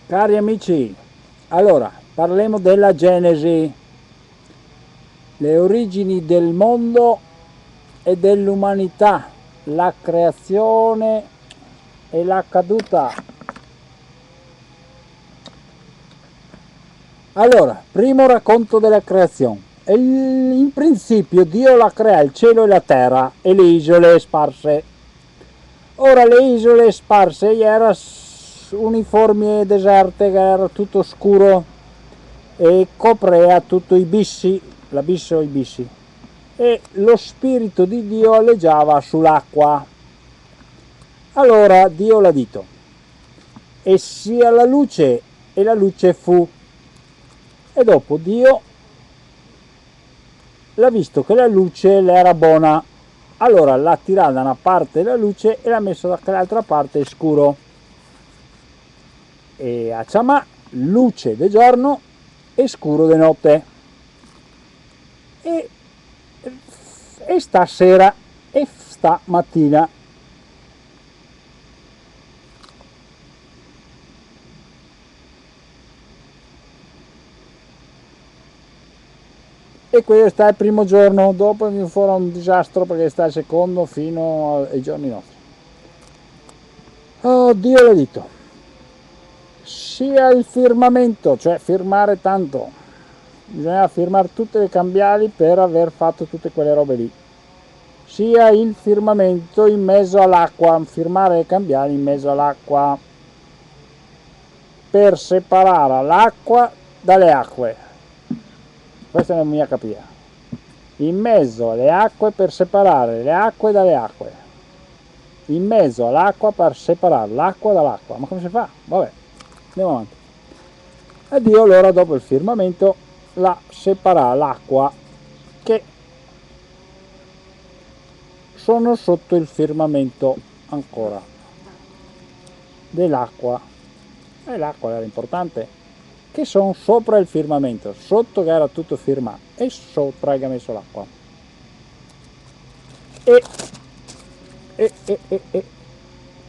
Cari amici, allora parliamo della Genesi, le origini del mondo e dell'umanità, la creazione e la caduta. Allora, primo racconto della creazione. In principio Dio la crea il cielo e la terra e le isole sparse. Ora le isole sparse erano uniformi e deserte, che era tutto scuro e coprea tutto i bissi, l'abisso e i bissi. E lo spirito di Dio alleggiava sull'acqua. Allora Dio l'ha detto, e sia la luce, e la luce fu. E dopo Dio l'ha visto che la luce le era buona, allora l'ha tirata da una parte la luce e l'ha messa dall'altra parte scuro. E a chiamà luce di giorno e scuro di notte. E stasera e sta mattina. E questo è il primo giorno, dopo mi farà un disastro perché sta il secondo fino ai giorni nostri. Oh, Dio l'ha detto, sia il firmamento, cioè firmare tanto, bisogna firmare tutte le cambiali per aver fatto tutte quelle robe lì, sia il firmamento in mezzo all'acqua, firmare le cambiali in mezzo all'acqua per separare l'acqua dalle acque. Questa è la mia capire. In mezzo alle acque per separare le acque dalle acque. In mezzo all'acqua per separare l'acqua dall'acqua. Ma come si fa? Vabbè, andiamo avanti. E Dio allora dopo il firmamento la separa l'acqua che sono sotto il firmamento ancora dell'acqua. E l'acqua era importante, che sono sopra il firmamento, sotto che era tutto firmato e sopra che ha messo l'acqua.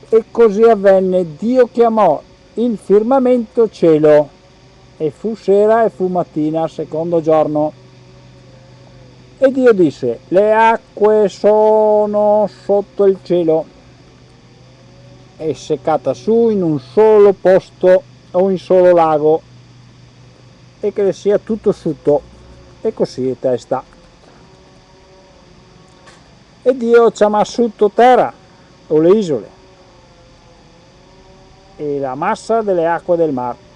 E così avvenne. Dio chiamò il firmamento cielo, e fu sera e fu mattina, secondo giorno. E Dio disse: le acque sono sotto il cielo, è seccata su in un solo posto o in solo lago, e che le sia tutto sotto, e così sta. E Dio chiama sotto terra o le isole e la massa delle acque del mare.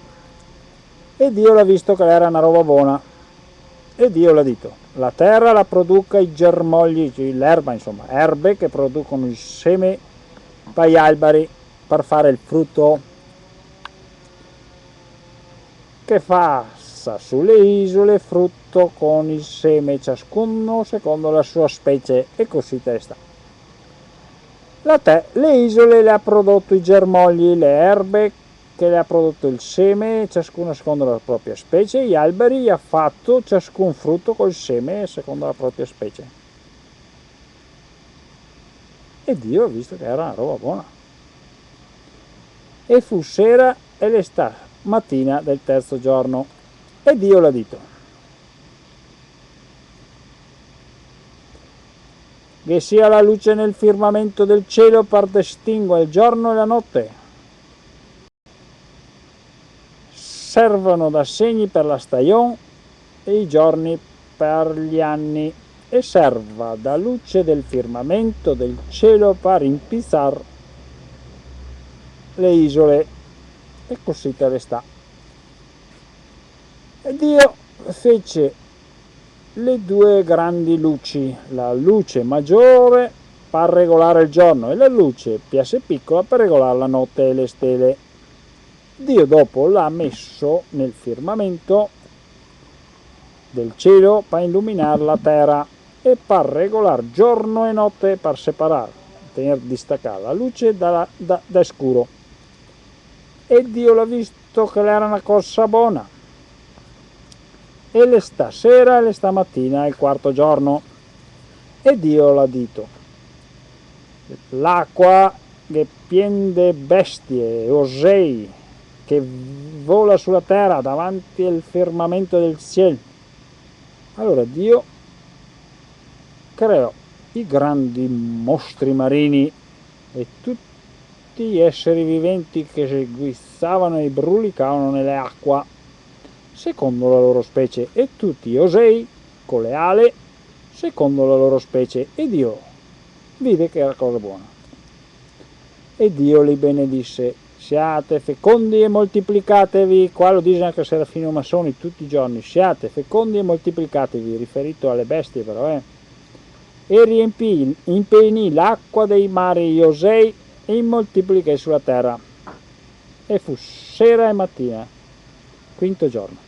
E Dio l'ha visto che era una roba buona. E Dio l'ha detto: la terra la produca i germogli, l'erba, insomma, erbe che producono il seme per gli alberi per fare il frutto, che fa sulle isole frutto con il seme, ciascuno secondo la sua specie, e così testa. Le isole le ha prodotto i germogli, le erbe che le ha prodotto il seme, ciascuno secondo la propria specie, gli alberi gli ha fatto ciascun frutto col seme secondo la propria specie. E Dio ha visto che era una roba buona. E fu sera e le sta mattina del terzo giorno. E Dio l'ha detto: che sia la luce nel firmamento del cielo per distinguere il giorno e la notte, servono da segni per la stagione e i giorni per gli anni, e serva da luce del firmamento del cielo per impizzar le isole, e così te le sta. E Dio fece le due grandi luci, la luce maggiore per regolare il giorno e la luce più piccola per regolare la notte e le stelle. Dio dopo l'ha messo nel firmamento del cielo per illuminare la terra e per regolare giorno e notte, per separare, tenere distaccare la luce da scuro. E Dio l'ha visto che era una cosa buona. E le stasera e le stamattina è il quarto giorno. E Dio l'ha detto: l'acqua che piende bestie, osei, che vola sulla terra davanti al firmamento del cielo. Allora Dio creò i grandi mostri marini e tutti gli esseri viventi che si guizzavano e brulicavano nelle acque secondo la loro specie, e tutti gli osei con le ali secondo la loro specie, e Dio vide che era cosa buona. E Dio li benedisse: siate fecondi e moltiplicatevi. Qua lo dice anche Serafino Massoni tutti i giorni: siate fecondi e moltiplicatevi, riferito alle bestie però, e riempì, impenì l'acqua dei mari gli osei e moltiplicai sulla terra. E fu sera e mattina, quinto giorno.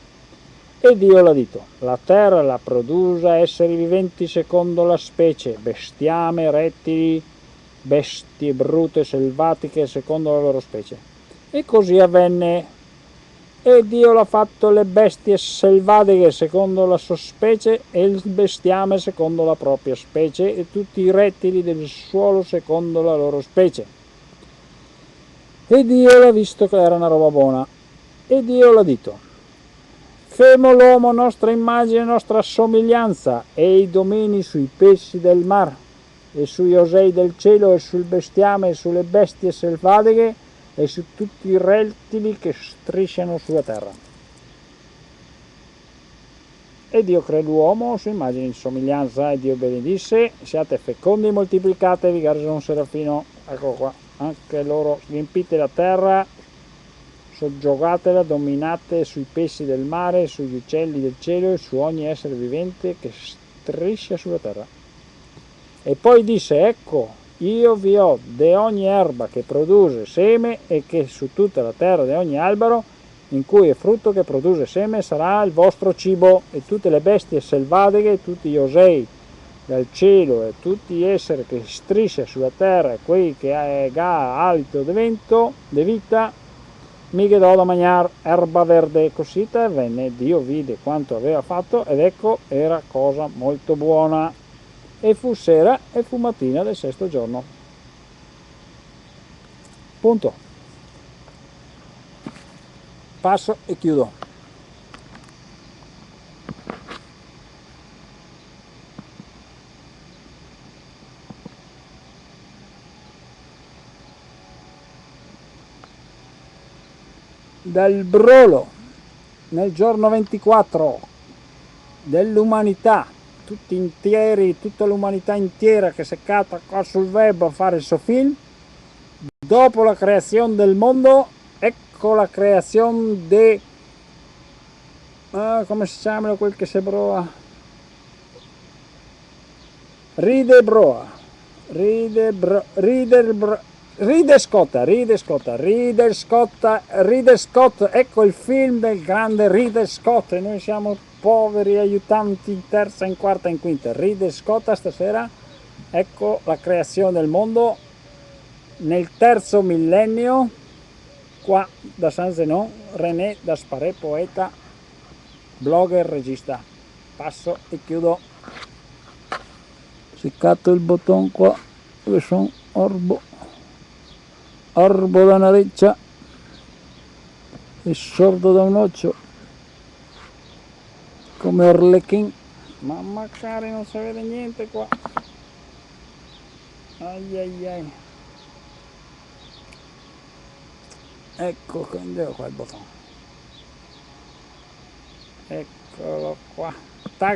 E Dio l'ha detto: la terra la produsa esseri viventi secondo la specie, bestiame, rettili, bestie brute, selvatiche, secondo la loro specie. E così avvenne. E Dio l'ha fatto le bestie selvatiche secondo la sua specie, e il bestiame secondo la propria specie, e tutti i rettili del suolo secondo la loro specie. E Dio l'ha visto che era una roba buona. E Dio l'ha detto: femo l'uomo nostra immagine e nostra somiglianza, e i domini sui pesci del mar, e sugli osei del cielo, e sul bestiame, e sulle bestie selvatiche, e su tutti i rettili che strisciano sulla terra. E Dio creò l'uomo a sua immagine e somiglianza, e Dio benedisse: siate fecondi e moltiplicatevi, garza un serafino, ecco qua, anche loro, riempite la terra, soggiogatela, dominate sui pesci del mare, sugli uccelli del cielo e su ogni essere vivente che striscia sulla terra. E poi disse: ecco, io vi ho di ogni erba che produce seme, e che su tutta la terra di ogni albero in cui è frutto che produce seme sarà il vostro cibo, e tutte le bestie selvatiche, tutti gli osei dal cielo, e tutti gli esseri che striscia sulla terra, e quei che ha alito di vento, di vita, mi do da mangiare erba verde. Così avvenne. Dio vide quanto aveva fatto, ed ecco, era cosa molto buona. E fu sera e fu mattina del sesto giorno. Punto. Passo e chiudo. Dal brolo nel giorno 24 dell'umanità, tutti interi, tutta l'umanità intera che si è seccata qua sul web a fare il suo film, dopo la creazione del mondo, ecco la creazione di come si chiama quel che si broa? Ridley Scott, ecco il film del grande Ridley Scott, e noi siamo poveri aiutanti in terza, in quarta, in quinta. Ridley Scott stasera, ecco la creazione del mondo nel terzo millennio, qua da San Zenon, René Dasparé, poeta, blogger, regista. Passo e chiudo. Seccato il bottone qua, dove sono orbo da una reccia e sordo da un occhio, come Orlechin, ma magari non si vede niente qua. Ai ai ai. Ecco, prendeva qua il bottone, eccolo qua. Taga.